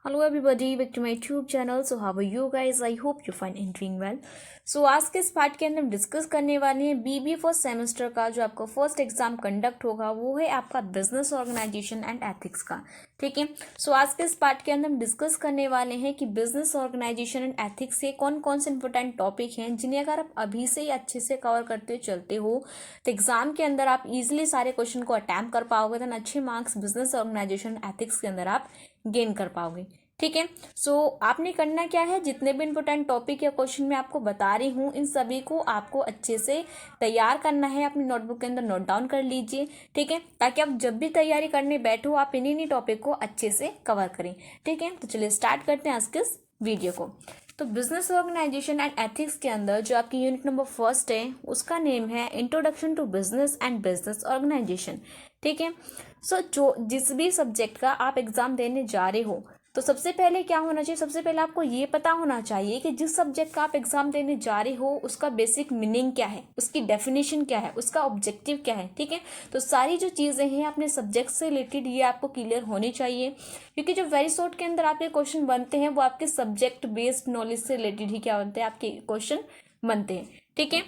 Hello everybody, back to my YouTube channel. So how are you guys? I hope you find and doing well. So आज के इस part के अंदर हम discuss करने वाले हैं बीबीए फर्स्ट सेमेस्टर का जो आपका फर्स्ट एग्जाम कंडक्ट होगा वो है आपका बिजनेस ऑर्गेनाइजेशन एंड एथिक्स का। ठीक है, सो आज के इस पार्ट के अंदर हम डिस्कस करने वाले हैं कि बिजनेस ऑर्गेनाइजेशन एंड एथिक्स से कौन कौन से इंपॉर्टेंट टॉपिक हैं जिन्हें अगर आप अभी से ही अच्छे से कवर करते चलते हो तो एग्जाम के अंदर आप इजिली सारे क्वेश्चन को अटैम्प्ट कर पाओगे, देन अच्छे मार्क्स बिजनेस ऑर्गेनाइजेशन एथिक्स के अंदर आप गेन कर पाओगे। ठीक है, सो आपने करना क्या है, जितने भी इंपॉर्टेंट टॉपिक या क्वेश्चन मैं आपको बता रही हूँ इन सभी को आपको अच्छे से तैयार करना है, अपनी नोटबुक के अंदर नोट डाउन कर लीजिए। ठीक है, ताकि आप जब भी तैयारी करने बैठो आप इन्हीं टॉपिक को अच्छे से कवर करें। ठीक है, तो चलिए स्टार्ट करते हैं आज के इस वीडियो को। तो बिजनेस ऑर्गेनाइजेशन एंड एथिक्स के अंदर जो आपकी यूनिट नंबर फर्स्ट है उसका नेम है introduction to business and business organisation. ठीक है, सो जो जिस भी सब्जेक्ट का आप एग्जाम देने जा रहे हो तो सबसे पहले क्या होना चाहिए, सबसे पहले आपको ये पता होना चाहिए कि जिस सब्जेक्ट का आप एग्जाम देने जा रहे हो उसका बेसिक मीनिंग क्या है, उसकी डेफिनेशन क्या है, उसका ऑब्जेक्टिव क्या है। ठीक है, तो सारी जो चीज़ें हैं अपने सब्जेक्ट से रिलेटेड ये आपको क्लियर होनी चाहिए, क्योंकि जो वेरी शॉर्ट के अंदर आपके क्वेश्चन बनते हैं वो आपके सब्जेक्ट बेस्ड नॉलेज से रिलेटेड ही क्या बनते हैं, आपके क्वेश्चन बनते हैं। ठीक है,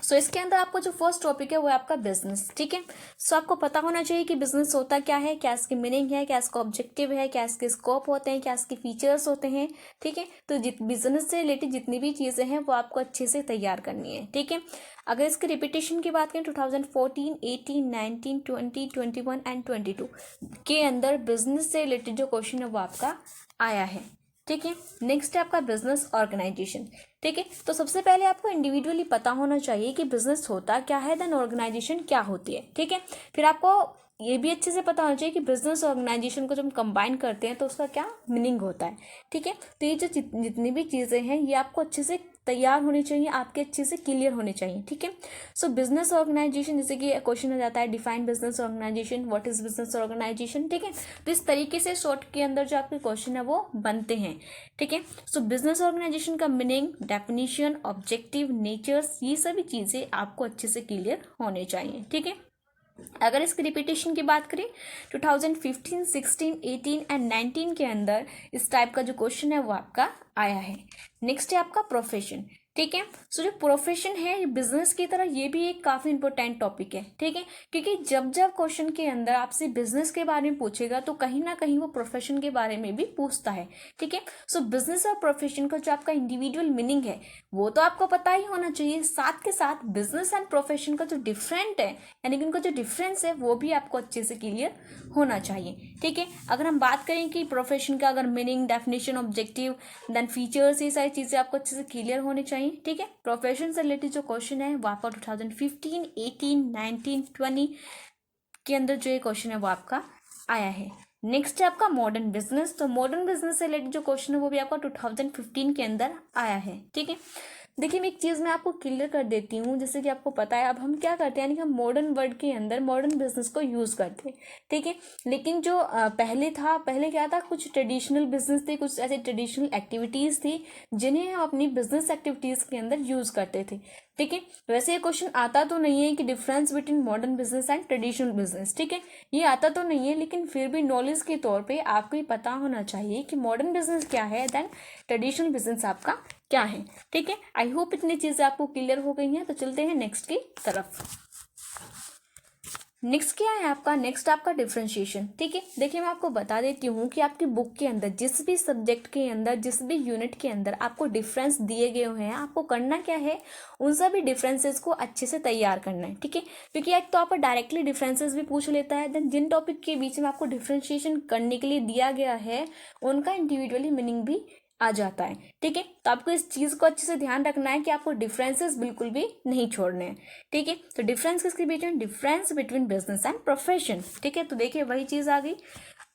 सो इसके अंदर आपको जो फर्स्ट टॉपिक है वो है आपका बिजनेस। ठीक है, सो आपको पता होना चाहिए कि बिजनेस होता क्या है, क्या इसकी मीनिंग है, क्या इसका ऑब्जेक्टिव है, क्या इसके स्कोप होते हैं, क्या इसके फीचर्स होते हैं। ठीक है, तो बिजनेस से रिलेटेड जितनी भी चीज़ें हैं वो आपको अच्छे से तैयार करनी है। ठीक है, अगर इसके रिपीटेशन की बात करें 2014, 18, 19, 20, 21 एंड 22 के अंदर बिजनेस से रिलेटेड जो क्वेश्चन है वो आपका आया है। ठीक है, नेक्स्ट है आपका बिजनेस ऑर्गेनाइजेशन। ठीक है, तो सबसे पहले आपको इंडिविजुअली पता होना चाहिए कि बिजनेस होता क्या है, देन ऑर्गेनाइजेशन क्या होती है। ठीक है, फिर आपको ये भी अच्छे से पता होना चाहिए कि बिजनेस ऑर्गेनाइजेशन को जब हम कंबाइन करते हैं तो उसका क्या मीनिंग होता है। ठीक है, तो ये जो जितनी भी चीज़ें हैं ये आपको अच्छे से तैयार होनी चाहिए, आपके अच्छे से क्लियर होने चाहिए। ठीक है, सो बिजनेस ऑर्गेनाइजेशन जैसे कि क्वेश्चन आ जाता है define business organisation, what is business organisation. ठीक है, तो इस तरीके से शॉर्ट के अंदर जो आपके क्वेश्चन है वो बनते हैं। ठीक है, सो बिजनेस ऑर्गेनाइजेशन का मीनिंग, डेफिनेशन, ऑब्जेक्टिव, नेचर्स, ये सभी चीज़ें आपको अच्छे से क्लियर होने चाहिए। ठीक है, अगर इसकी रिपीटेशन की बात करें 2015, 16, 18 एंड 19 के अंदर इस टाइप का जो क्वेश्चन है वो आपका आया है। नेक्स्ट है आपका प्रोफेशन। ठीक है, सो जो प्रोफेशन है बिजनेस की तरह ये भी एक काफ़ी इंपॉर्टेंट टॉपिक है। ठीक है, क्योंकि जब जब क्वेश्चन के अंदर आपसे बिजनेस के बारे में पूछेगा तो कहीं ना कहीं वो प्रोफेशन के बारे में भी पूछता है। ठीक है, सो बिजनेस और प्रोफेशन का जो आपका इंडिविजुअल मीनिंग है वो तो आपको पता ही होना चाहिए, साथ के साथ बिजनेस एंड प्रोफेशन का जो डिफरेंट है यानी कि उनका जो डिफरेंस है वो भी आपको अच्छे से क्लियर होना चाहिए। ठीक है, अगर हम बात करें कि प्रोफेशन का अगर meaning, definition, objective, then features, ये सारी चीज़ें आपको अच्छे से क्लियर होनी चाहिए। ठीक है, प्रोफेशन से रिलेटेड जो क्वेश्चन है वो आपका 2015, 18, 19, 20 के अंदर जो ये क्वेश्चन है वो आपका आया है। नेक्स्ट है आपका मॉडर्न बिजनेस। तो मॉडर्न बिजनेस से रिलेटेड जो क्वेश्चन है वो भी आपका 2015 के अंदर आया है। ठीक है, देखिए मैं एक चीज़ मैं आपको क्लियर कर देती हूँ, जैसे कि आपको पता है अब हम क्या करते हैं यानी कि हम मॉडर्न वर्ल्ड के अंदर मॉडर्न बिजनेस को यूज़ करते हैं। ठीक है, लेकिन जो पहले था, पहले क्या था, कुछ ट्रेडिशनल बिजनेस थे, कुछ ऐसे ट्रेडिशनल एक्टिविटीज़ थी जिन्हें हम अपनी बिजनेस एक्टिविटीज़ के अंदर यूज़ करते थे। ठीक है, वैसे ये क्वेश्चन आता तो नहीं है कि difference between modern business and traditional business. ठीक है, ये आता तो नहीं है, लेकिन फिर भी नॉलेज के तौर पे आपको ये पता होना चाहिए कि मॉडर्न बिजनेस क्या है, देन ट्रेडिशनल बिजनेस आपका क्या है। ठीक है, आई होप इतनी चीज़ें आपको क्लियर हो गई हैं। तो चलते हैं नेक्स्ट की तरफ। नेक्स्ट क्या है आपका, नेक्स्ट आपका डिफ्रेंशिएशन। ठीक है, देखिए मैं आपको बता देती हूँ कि आपकी बुक के अंदर जिस भी सब्जेक्ट के अंदर, जिस भी यूनिट के अंदर आपको डिफरेंस दिए गए हुए हैं, आपको करना क्या है, उन सभी डिफरेंसेस को अच्छे से तैयार करना है। ठीक है, क्योंकि एक तो आपको डायरेक्टली डिफरेंसेस भी पूछ लेता है, देन जिन टॉपिक के बीच में आपको डिफ्रेंशिएशन करने के लिए दिया गया है उनका इंडिविजुअली मीनिंग भी आ जाता है। ठीक है, तो आपको इस चीज़ को अच्छे से ध्यान रखना है कि आपको डिफरेंसेस बिल्कुल भी नहीं छोड़ने हैं। ठीक है, तो डिफरेंस किसके बीच में, difference between business and profession. ठीक है, तो देखिए वही चीज़ आ गई,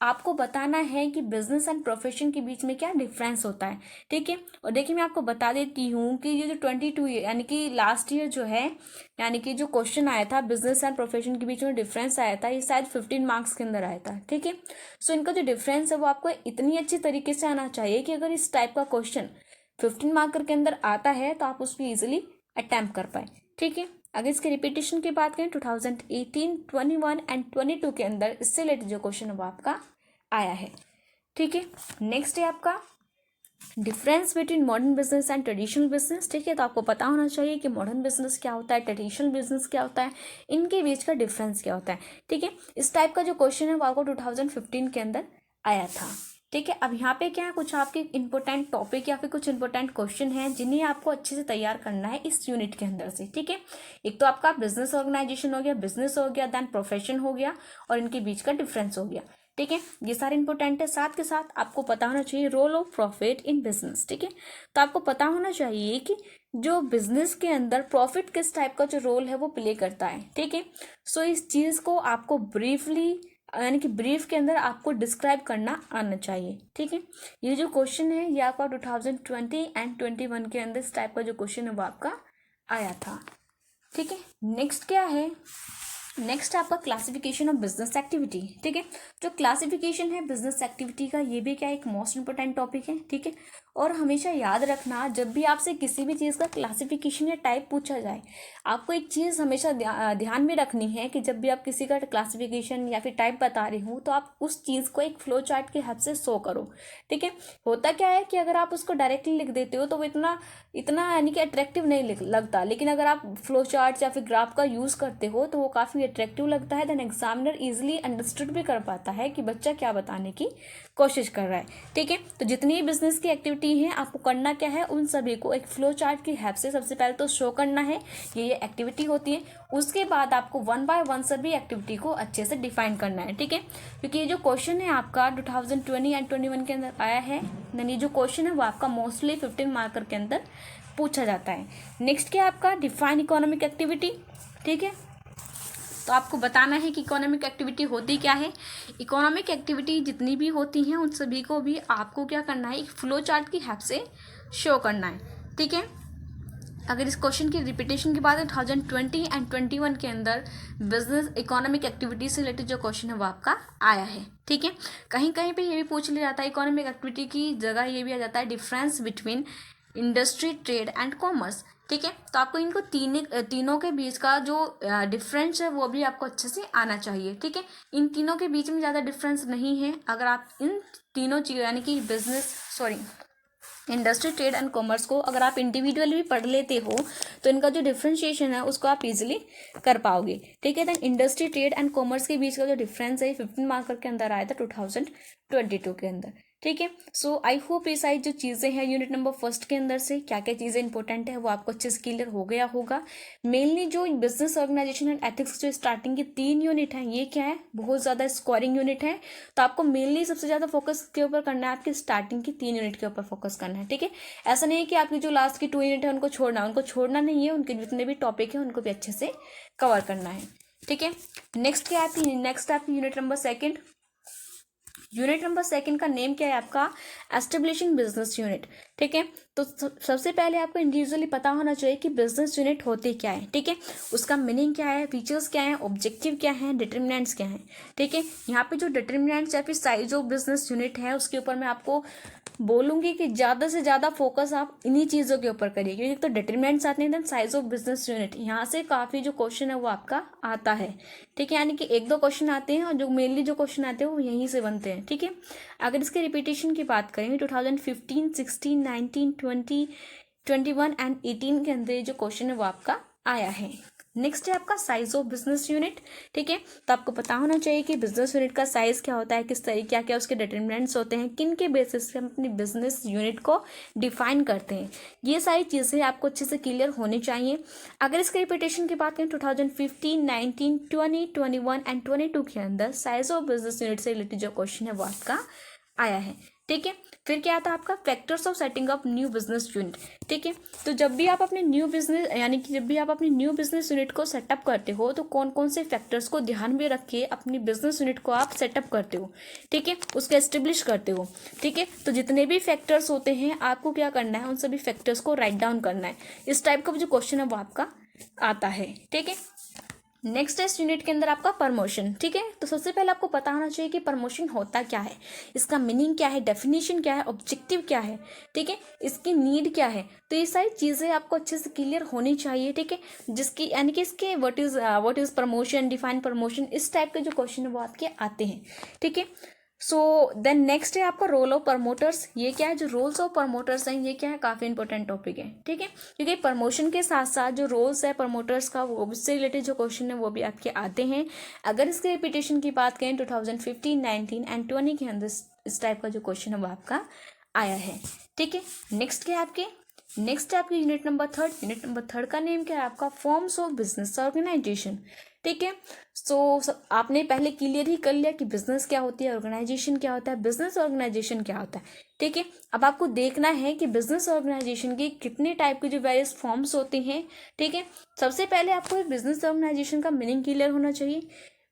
आपको बताना है कि बिजनेस एंड प्रोफेशन के बीच में क्या डिफरेंस होता है। ठीक है, और देखिए मैं आपको बता देती हूँ कि ये जो 22 यानी कि लास्ट ईयर जो है, यानी कि जो क्वेश्चन आया था बिजनेस एंड प्रोफेशन के बीच में डिफरेंस आया था, ये शायद 15 मार्क्स के अंदर आया था। ठीक है, सो इनका जो डिफरेंस है वो आपको इतनी अच्छी तरीके से आना चाहिए कि अगर इस टाइप का क्वेश्चन 15 मार्कर के अंदर आता है तो आप उसको ईजिली अटैम्प्ट कर पाए। ठीक है, अगर इसके रिपीटेशन की बात करें 2018, 21 एंड 22 के अंदर इससे रिलेटेड जो क्वेश्चन है वो आपका आया है। ठीक है। नेक्स्ट है आपका difference between modern business and traditional business. ठीक है, तो आपको पता होना चाहिए कि मॉडर्न बिजनेस क्या होता है, ट्रेडिशनल बिजनेस क्या होता है, इनके बीच का डिफरेंस क्या होता है। ठीक है, इस टाइप का जो क्वेश्चन है वो आपको 2015 के अंदर आया था। ठीक है, अब यहाँ पे क्या है, कुछ आपके इंपॉर्टेंट टॉपिक या फिर कुछ इंपॉर्टेंट क्वेश्चन हैं जिन्हें आपको अच्छे से तैयार करना है इस यूनिट के अंदर से। ठीक है, एक तो आपका बिजनेस ऑर्गेनाइजेशन हो गया, बिजनेस हो गया, देन प्रोफेशन हो गया, और इनके बीच का डिफरेंस हो गया। ठीक है, ये सारे इंपॉर्टेंट है। साथ के साथ आपको पता होना चाहिए role of profit in business. ठीक है, तो आपको पता होना चाहिए कि जो बिजनेस के अंदर प्रॉफिट किस टाइप का जो रोल है वो प्ले करता है। ठीक है, सो इस चीज को आपको ब्रीफली यानी कि ब्रीफ के अंदर आपको डिस्क्राइब करना आना चाहिए। ठीक है, ये जो क्वेश्चन है ये आपका 2020 एंड 21 के अंदर इस टाइप का जो क्वेश्चन है वो आपका आया था। ठीक है, नेक्स्ट क्या है, नेक्स्ट आपका क्लासिफिकेशन ऑफ बिजनेस एक्टिविटी। ठीक है, जो क्लासिफिकेशन है बिजनेस एक्टिविटी का ये भी क्या एक मोस्ट इंपोर्टेंट टॉपिक है। ठीक है, और हमेशा याद रखना जब भी आपसे किसी भी चीज़ का क्लासिफिकेशन या टाइप पूछा जाए, आपको एक चीज़ हमेशा ध्यान में रखनी है कि जब भी आप किसी का क्लासिफिकेशन या फिर टाइप बता रहे हो तो आप उस चीज़ को एक फ्लो चार्ट के हेल्प से शो करो। ठीक है, होता क्या है कि अगर आप उसको डायरेक्टली लिख देते हो तो वो इतना इतना यानी कि अट्रैक्टिव नहीं लगता, लेकिन अगर आप फ्लो चार्ट या फिर ग्राफ का यूज़ करते हो तो वो काफ़ी अट्रैक्टिव लगता है। देन एग्जामिनर इजीली अंडरस्टूड भी कर पाता है कि बच्चा क्या बताने की कोशिश कर रहा है। ठीक है, तो जितनी बिजनेस की एक्टिविटी है आपको करना क्या है, उन सभी को एक फ्लो चार्ट की हेल्प से सबसे पहले तो शो करना है ये एक्टिविटी होती है। उसके बाद आपको वन बाय वन सभी एक्टिविटी को अच्छे से डिफाइन करना है। ठीक है, क्योंकि ये जो क्वेश्चन है आपका 2020 एंड 21 के अंदर आया है, यानी जो क्वेश्चन है वो आपका मोस्टली 15 मार्कर के अंदर पूछा जाता है। नेक्स्ट क्या आपका डिफाइन इकोनॉमिक एक्टिविटी। ठीक है, तो आपको बताना है कि इकोनॉमिक एक्टिविटी होती क्या है। इकोनॉमिक एक्टिविटी जितनी भी होती हैं उन सभी को भी आपको क्या करना है, एक फ्लो चार्ट की हेल्प से शो करना है। ठीक है, अगर इस क्वेश्चन की रिपीटेशन की बात है 2020 एंड 21 के अंदर बिजनेस इकोनॉमिक एक्टिविटी से रिलेटेड जो क्वेश्चन है वो आपका आया है। ठीक है, कहीं कहीं पे ये भी पूछ लिया जाता है, इकोनॉमिक एक्टिविटी की जगह ये भी आ जाता है difference between industry, trade and commerce. ठीक है, तो आपको इनको तीनों के बीच का जो डिफरेंस है वो भी आपको अच्छे से आना चाहिए। ठीक है, इन तीनों के बीच में ज़्यादा डिफरेंस नहीं है। अगर आप इन तीनों चीज़ यानी कि इंडस्ट्री, ट्रेड एंड कॉमर्स को अगर आप इंडिविजुअली भी पढ़ लेते हो तो इनका जो डिफरेंशिएशन है उसको आप इजीली कर पाओगे। ठीक है, then industry, trade and commerce के बीच का जो डिफरेंस है 15 मार्कर के अंदर आया था 2022 के अंदर। ठीक है, सो आई होप ये सारी जो चीज़ें हैं यूनिट नंबर फर्स्ट के अंदर से क्या क्या चीज़ें इंपॉर्टेंट है वो आपको अच्छे से क्लियर हो गया होगा। मेनली जो बिजनेस ऑर्गेनाइजेशन एंड एथिक्स जो स्टार्टिंग की 3 यूनिट हैं ये क्या है, बहुत ज़्यादा स्कोरिंग यूनिट है, तो आपको मेनली सबसे ज़्यादा फोकस के ऊपर करना है, आपकी स्टार्टिंग की 3 यूनिट के ऊपर फोकस करना है। ठीक है, ऐसा नहीं है कि आपकी जो लास्ट की 2 यूनिट है उनको छोड़ना नहीं है, उनके जितने भी टॉपिक है उनको भी अच्छे से कवर करना है। ठीक है, नेक्स्ट क्या आती, नेक्स्ट आपकी unit number second. Unit number second का नेम क्या है आपका, एस्टेब्लिशिंग बिजनेस यूनिट। ठीक है, तो सबसे पहले आपको इंडिविजुअली पता होना चाहिए कि बिजनेस यूनिट होती क्या है। ठीक है, उसका मीनिंग क्या है, फीचर्स क्या है, ऑब्जेक्टिव क्या है, डिटर्मिनेंट्स क्या है। ठीक है, यहाँ पे जो डिटर्मिनेंट्स या फिर साइज ऑफ बिजनेस यूनिट है उसके ऊपर मैं आपको बोलूँगी कि ज़्यादा से ज़्यादा फोकस आप इन्हीं चीज़ों के ऊपर करिए, क्योंकि तो डिटर्मिनेंट्स आते हैं, then size of business unit, यहाँ से काफ़ी जो क्वेश्चन है वो आपका आता है। ठीक है, यानी कि 1-2 क्वेश्चन आते हैं और जो मेनली जो क्वेश्चन आते हैं वो यहीं से बनते हैं। ठीक है, अगर इसके रिपीटेशन की बात करें 2015, 16, 19, 20, 21 एंड 18 के अंदर जो क्वेश्चन है वो आपका आया है। नेक्स्ट है आपका साइज ऑफ बिजनेस यूनिट। ठीक है, तो आपको पता होना चाहिए कि बिजनेस यूनिट का साइज क्या होता है, किस तरीके क्या क्या उसके डिटरमिनेंट्स होते हैं, किन के बेसिस पे हम अपनी बिजनेस यूनिट को डिफाइन करते हैं। ये सारी चीज़ें आपको अच्छे से क्लियर होनी चाहिए। अगर इसके रिपीटेशन की बात करें 2015, 19, 20, 21 एंड 22 के अंदर साइज ऑफ बिजनेस यूनिट से रिलेटेड जो क्वेश्चन है वो आपका आया है। ठीक है, फिर क्या आता है आपका factors of setting up new business unit. ठीक है, तो जब भी आप अपने न्यू बिजनेस यानी कि जब भी आप अपनी न्यू बिजनेस यूनिट को सेटअप करते हो तो कौन कौन से फैक्टर्स को ध्यान में रख के अपनी बिजनेस यूनिट को आप सेटअप करते हो। ठीक है, उसको एस्टेब्लिश करते हो। ठीक है, तो जितने भी फैक्टर्स होते हैं आपको क्या करना है, उन सभी फैक्टर्स को राइट डाउन करना है। इस टाइप का जो क्वेश्चन है वो आपका आता है। ठीक है, नेक्स्ट है इस यूनिट के अंदर आपका प्रमोशन। ठीक है, तो सबसे पहले आपको पता होना चाहिए कि प्रमोशन होता क्या है, इसका मीनिंग क्या है, डेफिनेशन क्या है, ऑब्जेक्टिव क्या है। ठीक है, इसकी नीड क्या है, तो ये सारी चीज़ें आपको अच्छे से क्लियर होनी चाहिए। ठीक है, जिसकी यानी कि इसके what is promotion, define promotion, इस टाइप के जो क्वेश्चन है वो आपके आते हैं। ठीक है, सो देन नेक्स्ट है आपका रोल ऑफ प्रमोटर्स। ये क्या है, जो रोल्स ऑफ प्रमोटर्स हैं ये क्या है, काफ़ी इंपॉर्टेंट टॉपिक है, ठीक है, क्योंकि प्रमोशन के साथ साथ जो रोल्स है प्रमोटर्स का वो उससे रिलेटेड जो क्वेश्चन है वो भी आपके आते हैं। अगर इसके रिपीटेशन की बात करें 2015, 19 एंड 20 के अंदर इस टाइप का जो क्वेश्चन है वो आपका आया है, ठीक है। नेक्स्ट क्या है आपके, नेक्स्ट है आपकी unit number third. Unit number third का नेम क्या है आपका, फॉर्म्स ऑफ बिजनेस ऑर्गेनाइजेशन, ठीक है। सो आपने पहले क्लियर ही कर लिया कि बिजनेस क्या होती है, ऑर्गेनाइजेशन क्या होता है, बिजनेस ऑर्गेनाइजेशन क्या होता है, ठीक है। अब आपको देखना है कि बिजनेस ऑर्गेनाइजेशन के कितने टाइप के जो वेरियस फॉर्म्स होते हैं, ठीक है। सबसे पहले आपको बिजनेस ऑर्गेनाइजेशन का मीनिंग क्लियर होना चाहिए।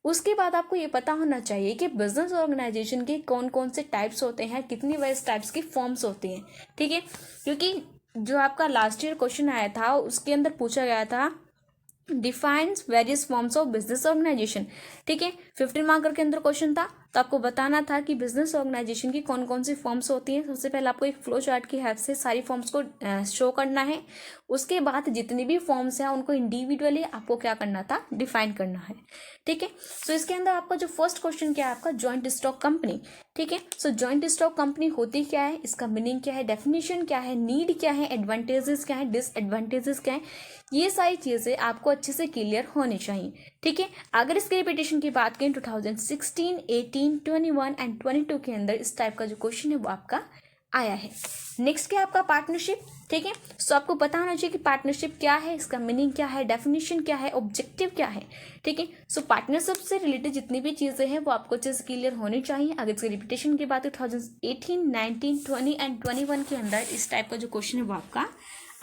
उसके बाद आपको ये पता होना चाहिए कि बिजनेस ऑर्गेनाइजेशन के कौन कौन से टाइप्स होते हैं, कितनी वेरियस टाइप्स की फॉर्म्स होती हैं, ठीक है। क्योंकि जो आपका लास्ट ईयर क्वेश्चन आया था उसके अंदर पूछा गया था defines various forms of business organisation, ठीक है। 15 मार्कर के अंदर क्वेश्चन था, तो आपको बताना था कि बिजनेस ऑर्गेनाइजेशन की कौन कौन सी फॉर्म्स होती हैं। सबसे पहले आपको एक फ्लो चार्ट की हेल्प से सारी फॉर्म्स को शो करना है। उसके बाद जितनी भी फॉर्म्स हैं उनको इंडिविजुअली आपको क्या करना था, डिफाइन करना है, ठीक है। सो इसके अंदर आपका जो फर्स्ट क्वेश्चन क्या है आपका, जॉइंट स्टॉक कंपनी, ठीक है। सो जॉइंट स्टॉक कंपनी होती क्या है, इसका मीनिंग क्या है, डेफिनेशन क्या है, नीड क्या है, एडवांटेजेस क्या है, डिसएडवांटेजेस क्या है, ये सारी चीज़ें आपको अच्छे से क्लियर होनी चाहिए, ठीक है। अगर इसके रिपीटेशन की बात करें 2016, 18, 21 एंड 22 के अंदर इस टाइप का जो क्वेश्चन है वो आपका आया है। नेक्स्ट क्या आपका पार्टनरशिप, ठीक है। सो आपको पता होना चाहिए कि पार्टनरशिप क्या है, इसका मीनिंग क्या है, डेफिनेशन क्या है, ऑब्जेक्टिव क्या है, ठीक है। सो पार्टनरशिप से रिलेटेड जितनी भी चीज़ें हैं वो आपको अच्छे से क्लियर होनी चाहिए। अगर इसकी रिपीटेशन की बात 2018, 19, 20 एंड 21 के अंदर इस टाइप का जो क्वेश्चन है वो आपका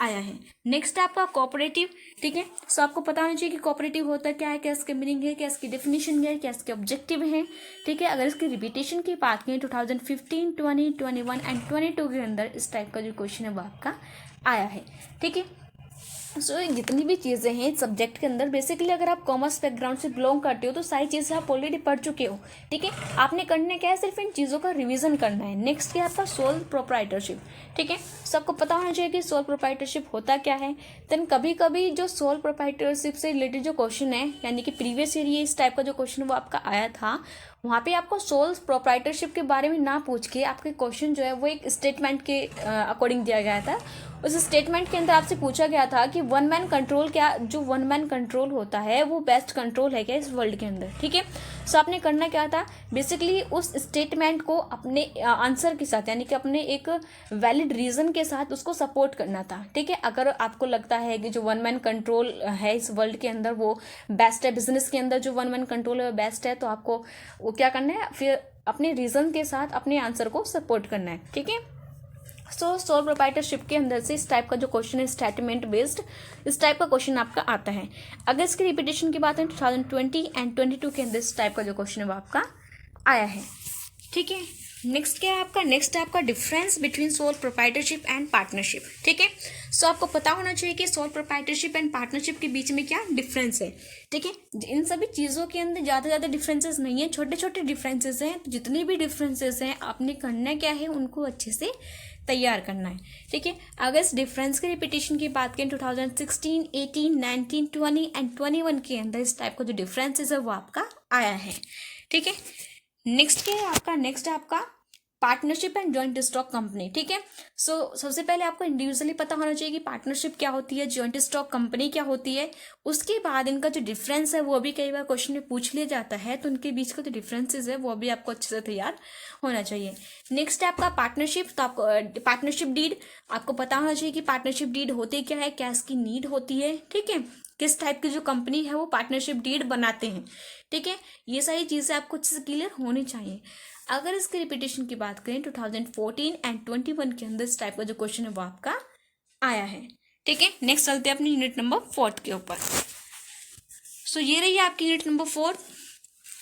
आया है। नेक्स्ट है आपका कोऑपरेटिव, ठीक है। सो आपको पता होना चाहिए कि कोऑपरेटिव होता क्या है, क्या इसके मीनिंग है, क्या इसकी डेफिनेशन है, क्या इसके ऑब्जेक्टिव है, ठीक है। अगर इसकी रिपीटेशन की बात करें 2015, 20, 21 एंड 22 के अंदर इस टाइप का जो क्वेश्चन है वो आपका आया है, ठीक है। सो जितनी भी चीज़ें हैं सब्जेक्ट के अंदर, बेसिकली अगर आप कॉमर्स बैकग्राउंड से बिलोंग करते हो तो सारी चीज़ें आप ऑलरेडी पढ़ चुके हो, ठीक है। आपने करना क्या है, सिर्फ इन चीज़ों का रिवीजन करना है। नेक्स्ट क्या है आपका सोल प्रोप्राइटरशिप, ठीक है। सबको पता होना चाहिए कि सोल प्रोप्राइटरशिप होता क्या है। देन कभी कभी जो सोल प्रोप्राइटरशिप से रिलेटेड जो क्वेश्चन है, यानी कि प्रीवियस ईयर ये इस टाइप का जो क्वेश्चन वो आपका आया था, वहाँ पे आपको सोल प्रोप्राइटरशिप के बारे में ना पूछ के आपके क्वेश्चन जो है वो एक स्टेटमेंट के अकॉर्डिंग दिया गया था। उस स्टेटमेंट के अंदर आपसे पूछा गया था कि वन मैन कंट्रोल, क्या जो वन मैन कंट्रोल होता है वो बेस्ट कंट्रोल है क्या इस वर्ल्ड के अंदर, ठीक है। सो आपने करना क्या था, बेसिकली उस स्टेटमेंट को अपने आंसर के साथ, यानी कि अपने एक वैलिड रीजन के साथ उसको सपोर्ट करना था, ठीक है। अगर आपको लगता है कि जो वन मैन कंट्रोल है इस वर्ल्ड के अंदर वो बेस्ट है, बिजनेस के अंदर जो वन मैन कंट्रोल है वो बेस्ट है, तो आपको वो क्या करना है, फिर अपने रीजन के साथ अपने आंसर को सपोर्ट करना है, ठीक है। सो सोल प्रोप्राइटरशिप के अंदर से इस टाइप का जो क्वेश्चन है स्टेटमेंट बेस्ड, इस टाइप का क्वेश्चन आपका आता है। अगर इसकी रिपीटेशन की बात है 2020 एंड 22 के अंदर इस टाइप का जो क्वेश्चन है वो आपका आया है, ठीक है। नेक्स्ट क्या है आपका, नेक्स्ट है आपका difference between sole proprietorship and partnership, ठीक है। सो आपको पता होना चाहिए कि सोल प्रोप्राइटरशिप एंड पार्टनरशिप के बीच में क्या डिफरेंस है, ठीक है। इन सभी चीज़ों के अंदर ज़्यादा डिफरेंसेस नहीं है, छोटे छोटे डिफरेंसेस हैं। तो जितने भी डिफरेंसेस हैं आपने करना क्या है, उनको अच्छे से तैयार करना है, ठीक है। अगर इस डिफरेंस के रिपीटेशन की बात करें 2016, 18, 19, 20 एंड 21 के अंदर इस टाइप का जो डिफरेंसेस है वो आपका आया है, ठीक है। नेक्स्ट क्या है आपका, नेक्स्ट है आपका partnership and joint stock company, ठीक है। सो सबसे पहले आपको इंडिविजुअली पता होना चाहिए कि पार्टनरशिप क्या होती है, जॉइंट स्टॉक कंपनी क्या होती है। उसके बाद इनका जो डिफरेंस है वो भी कई बार क्वेश्चन में पूछ लिया जाता है, तो उनके बीच का जो डिफरेंसेस है वो भी आपको अच्छे से तैयार होना चाहिए। नेक्स्ट है आपका पार्टनरशिप, तो आपको पार्टनरशिप डीड, आपको पता होना चाहिए कि पार्टनरशिप डीड होती क्या है, क्या इसकी नीड होती है, ठीक है। किस टाइप की जो कंपनी है वो पार्टनरशिप डीड बनाते हैं, ठीक है। ये सारी चीज़ें आपको अच्छे से क्लियर होनी चाहिए। अगर इसके रिपीटेशन की बात करें 2014 एंड 21 के अंदर इस टाइप का जो क्वेश्चन है वो आपका आया है, ठीक है। नेक्स्ट चलते हैं अपनी यूनिट नंबर 4 के ऊपर। सो ये रही आपकी यूनिट नंबर 4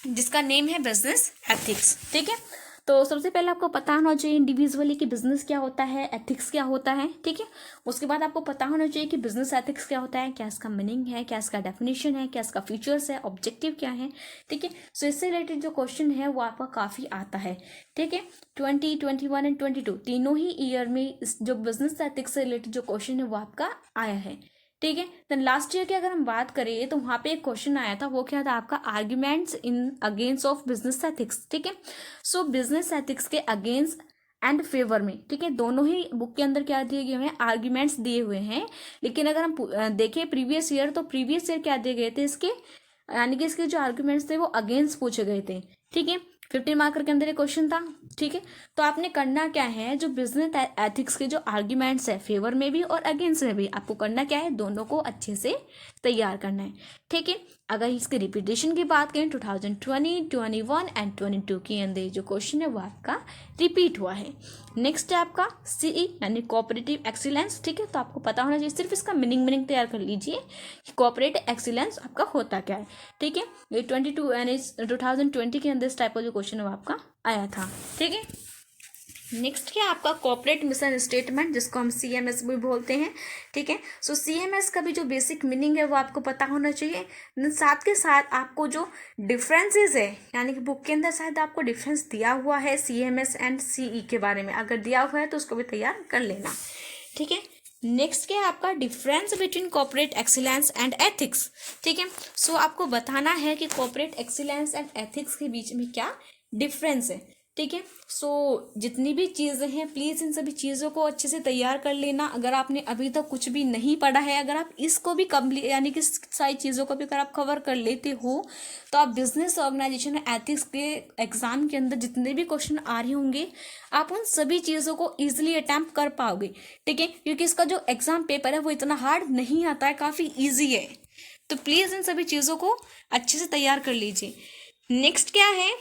जिसका नेम है बिजनेस एथिक्स, ठीक है। तो सबसे पहले आपको पता होना चाहिए इंडिविजुअली कि बिजनेस क्या होता है, एथिक्स क्या होता है, ठीक है। उसके बाद आपको पता होना चाहिए कि बिजनेस एथिक्स क्या होता है, क्या इसका मीनिंग है, क्या इसका डेफिनेशन है, क्या इसका फीचर्स है, ऑब्जेक्टिव क्या है, ठीक है। सो इससे रिलेटेड जो क्वेश्चन है वो आपका काफ़ी आता है, ठीक है। 20, 21 एंड 22 तीनों ही ईयर में इस जो बिजनेस एथिक्स से रिलेटेड जो क्वेश्चन है वो आपका आया है, ठीक है। देन लास्ट ईयर की अगर हम बात करें तो वहाँ पे एक क्वेश्चन आया था, वो क्या था आपका, arguments in against of business ethics. ठीक है, सो बिजनेस एथिक्स के अगेंस्ट एंड फेवर में, ठीक है, दोनों ही बुक के अंदर क्या दिए गए हैं, आर्ग्यूमेंट्स दिए हुए हैं। लेकिन अगर हम देखें प्रीवियस ईयर, तो प्रीवियस ईयर क्या दिए गए थे इसके, यानी कि इसके जो आर्ग्यूमेंट्स थे वो अगेंस्ट पूछे गए थे। ठीक है, 15 मार्कर के अंदर ये क्वेश्चन था। ठीक है, तो आपने करना क्या है, जो बिजनेस एथिक्स के जो आर्ग्यूमेंट्स है फेवर में भी और अगेंस्ट में भी, आपको करना क्या है, दोनों को अच्छे से तैयार करना है। ठीक है, अगर इसके रिपीटेशन की बात करें 2020, 21 एंड 22 के अंदर जो क्वेश्चन है वो आपका रिपीट हुआ है। नेक्स्ट है आपका सीई यानी कोऑपरेटिव एक्सीलेंस। ठीक है, तो आपको पता होना चाहिए, सिर्फ इसका मीनिंग तैयार कर लीजिए कि कोऑपरेटिव एक्सीलेंस आपका होता क्या है। ठीक है, ये 22 यानी 2020 के अंदर इस टाइप का जो क्वेश्चन है वो आपका आया था। ठीक है, नेक्स्ट क्या आपका कॉर्पोरेट मिशन स्टेटमेंट, जिसको हम सीएमएस भी बोलते हैं। ठीक है, सो सीएमएस का भी जो बेसिक मीनिंग है वो आपको पता होना चाहिए। साथ के साथ आपको जो डिफरेंसेस है, यानी कि बुक के अंदर शायद आपको डिफरेंस दिया हुआ है सीएमएस एंड सीई के बारे में, अगर दिया हुआ है तो उसको भी तैयार कर लेना। ठीक है, नेक्स्ट क्या है आपका difference between corporate excellence and ethics. ठीक है, सो आपको बताना है कि कॉर्पोरेट एक्सीलेंस एंड एथिक्स के बीच में क्या डिफरेंस है। ठीक है, सो जितनी भी चीज़ें हैं प्लीज़ इन सभी चीज़ों को अच्छे से तैयार कर लेना। अगर आपने अभी तक कुछ भी नहीं पढ़ा है, अगर आप इसको भी कंप्लीट यानी कि सारी चीज़ों को भी अगर आप कवर कर लेते हो, तो आप बिजनेस ऑर्गेनाइजेशन एथिक्स के एग्जाम के अंदर जितने भी क्वेश्चन आ रहे होंगे, आप उन सभी चीज़ों को ईजिली अटैम्प्ट कर पाओगे। ठीक है, क्योंकि इसका जो एग्जाम पेपर है वो इतना हार्ड नहीं आता है, काफ़ी ईजी है। तो प्लीज़ इन सभी चीज़ों को अच्छे से तैयार कर लीजिए। नेक्स्ट क्या है,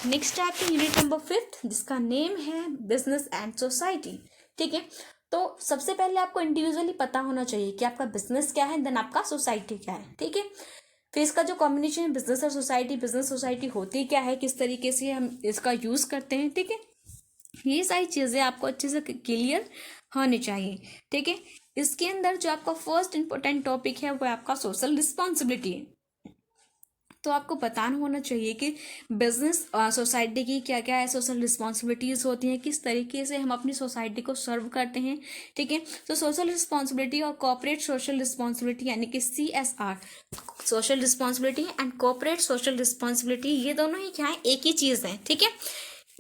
नेक्स्ट है आपकी यूनिट नंबर 5 जिसका नेम है बिजनेस एंड सोसाइटी। ठीक है, तो सबसे पहले आपको इंडिविजुअली पता होना चाहिए कि आपका बिजनेस क्या है, देन आपका सोसाइटी क्या है। ठीक है, फिर इसका जो कॉम्बिनेशन है बिजनेस और सोसाइटी, बिजनेस सोसाइटी होती क्या है, किस तरीके से हम इसका यूज करते हैं। ठीक है, ये सारी चीजें आपको अच्छे से क्लियर होनी चाहिए। ठीक है, इसके अंदर जो आपका फर्स्ट इंपॉर्टेंट टॉपिक है वो आपका सोशल रिस्पॉन्सिबिलिटी है। तो आपको बताना होना चाहिए कि बिजनेस सोसाइटी की क्या क्या है सोशल रिस्पॉन्सिबिलिटीज़ होती हैं, किस तरीके से हम अपनी सोसाइटी को सर्व करते हैं। ठीक है, तो सोशल रिस्पॉन्सिबिलिटी और कॉर्पोरेट सोशल रिस्पॉन्सिबिलिटी यानी कि CSR, social responsibility and corporate social responsibility, ये दोनों ही क्या है, एक ही चीज़ है। ठीक है,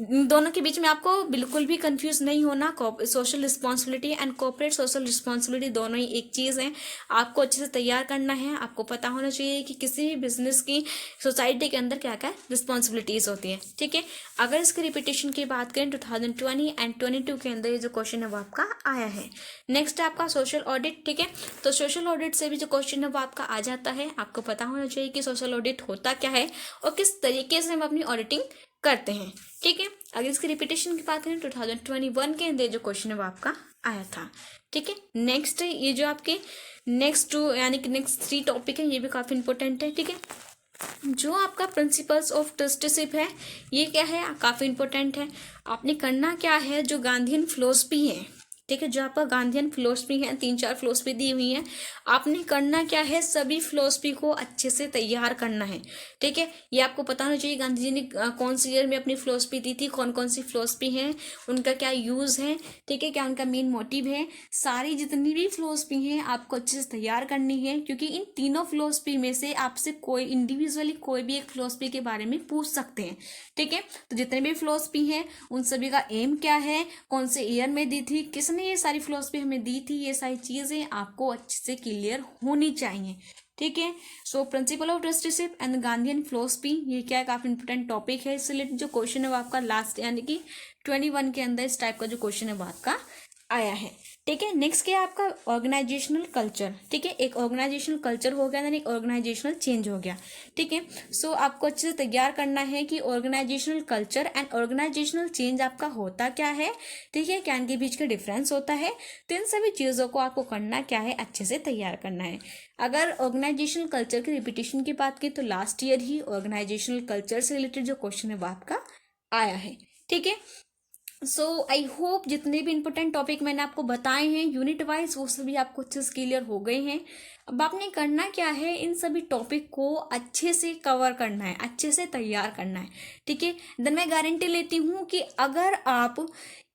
दोनों के बीच में आपको बिल्कुल भी कंफ्यूज नहीं होना। Social responsibility and corporate social responsibility दोनों ही एक चीज़ हैं। आपको अच्छे से तैयार करना है। आपको पता होना चाहिए कि किसी भी बिजनेस की सोसाइटी के अंदर क्या क्या रिस्पॉन्सिबिलिटीज़ होती हैं। ठीक है, अगर इसके रिपीटेशन की बात करें 2020 एंड 22 के अंदर ये जो क्वेश्चन है वो आपका आया है। नेक्स्ट है आपका सोशल ऑडिट। ठीक है, तो सोशल ऑडिट से भी जो क्वेश्चन है वो आपका आ जाता है। आपको पता होना चाहिए कि सोशल ऑडिट होता क्या है और किस तरीके से हम अपनी ऑडिटिंग करते हैं। ठीक है, अगर इसकी रिपीटेशन की बात करें 2021 के अंदर जो क्वेश्चन है वो आपका आया था। ठीक है, नेक्स्ट ये जो आपके नेक्स्ट 2 यानी कि नेक्स्ट 3 टॉपिक है, ये भी काफ़ी इंपॉर्टेंट है। ठीक है, जो आपका प्रिंसिपल्स ऑफ ट्रस्टीशिप है, ये क्या है, काफ़ी इंपॉर्टेंट है। आपने करना क्या है, जो गांधीयन फिलोसफी है, ठीक है, जो आपका गांधीयन फिलोसफी है, 3-4 फिलोसफी दी हुई है, आपने करना क्या है, सभी फिलोसफी को अच्छे से तैयार करना है। ठीक है, ये आपको पता होना चाहिए गांधी जी ने कौन सी ईयर में अपनी फिलोसफी दी थी, कौन कौन सी फिलोसफी है, उनका क्या यूज़ है। ठीक है, क्या उनका मेन मोटिव है, सारी जितनी भी फिलोसफी हैं आपको अच्छे से तैयार करनी है, क्योंकि इन तीनों फिलोसफी में से आपसे कोई इंडिविजुअली कोई भी एक फिलोसफी के बारे में पूछ सकते हैं। ठीक है, तो जितने भी फिलोसफी हैं उन सभी का एम क्या है, कौन से ईयर में दी थी, किसने ये सारी फिलोसफी हमें दी थी, ये सारी चीज़ें आपको अच्छे से क्लियर होनी चाहिए। ठीक है, so principle of trusteeship and Gandhian philosophy, ये क्या है, काफ़ी इंपॉर्टेंट टॉपिक है। इससे रिलेटेड जो क्वेश्चन है वो आपका लास्ट यानी कि 21 के अंदर इस टाइप का जो क्वेश्चन है वो आपका आया है। ठीक है, नेक्स्ट क्या है आपका ऑर्गेनाइजेशनल कल्चर। ठीक है, एक ऑर्गेनाइजेशनल कल्चर हो गया, यानी ऑर्गेनाइजेशनल चेंज हो गया। ठीक है, सो आपको अच्छे से तैयार करना है कि organisational culture and organisational change आपका होता क्या है। ठीक है, क्या इनके बीच का डिफरेंस होता है, तो इन सभी चीज़ों को आपको करना क्या है, अच्छे से तैयार करना है। अगर ऑर्गेनाइजेशनल कल्चर की रिपीटेशन की बात की तो लास्ट ईयर ही ऑर्गेनाइजेशनल कल्चर से रिलेटेड जो क्वेश्चन है वो आपका आया है। ठीक है, सो आई होप जितने भी इंपॉर्टेंट टॉपिक मैंने आपको बताए हैं यूनिट वाइज वो सभी आपको अच्छे से क्लियर हो गए हैं। अब आपने करना क्या है, इन सभी टॉपिक को अच्छे से कवर करना है, अच्छे से तैयार करना है, ठीक है। देन मैं गारंटी लेती हूँ कि अगर आप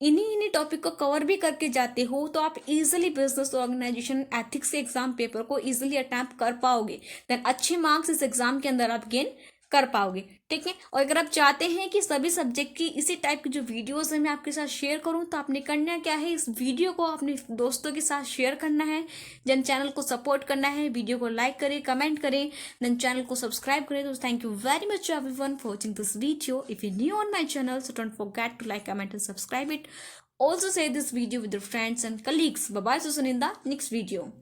इन्हीं टॉपिक को कवर भी करके जाते हो तो आप इजीली बिजनेस ऑर्गेनाइजेशन एथिक्स के एग्जाम पेपर को इजीली अटेम्प्ट कर पाओगे। देन अच्छे मार्क्स इस एग्जाम के अंदर आप गेन कर पाओगे, ठीक है। और अगर आप चाहते हैं कि सभी सब्जेक्ट की इसी टाइप की जो वीडियोस है मैं आपके साथ शेयर करूं, तो आपने करना क्या है, इस वीडियो को अपने दोस्तों के साथ शेयर करना है, देन चैनल को सपोर्ट करना है, वीडियो को लाइक करें, कमेंट करें, देन चैनल को सब्सक्राइब करें। तो thank you very much everyone for watching this video. If you new on my channel so don't forget to like, comment and subscribe it. Also share this video with your friends and colleagues. Bye bye, see you in the next video.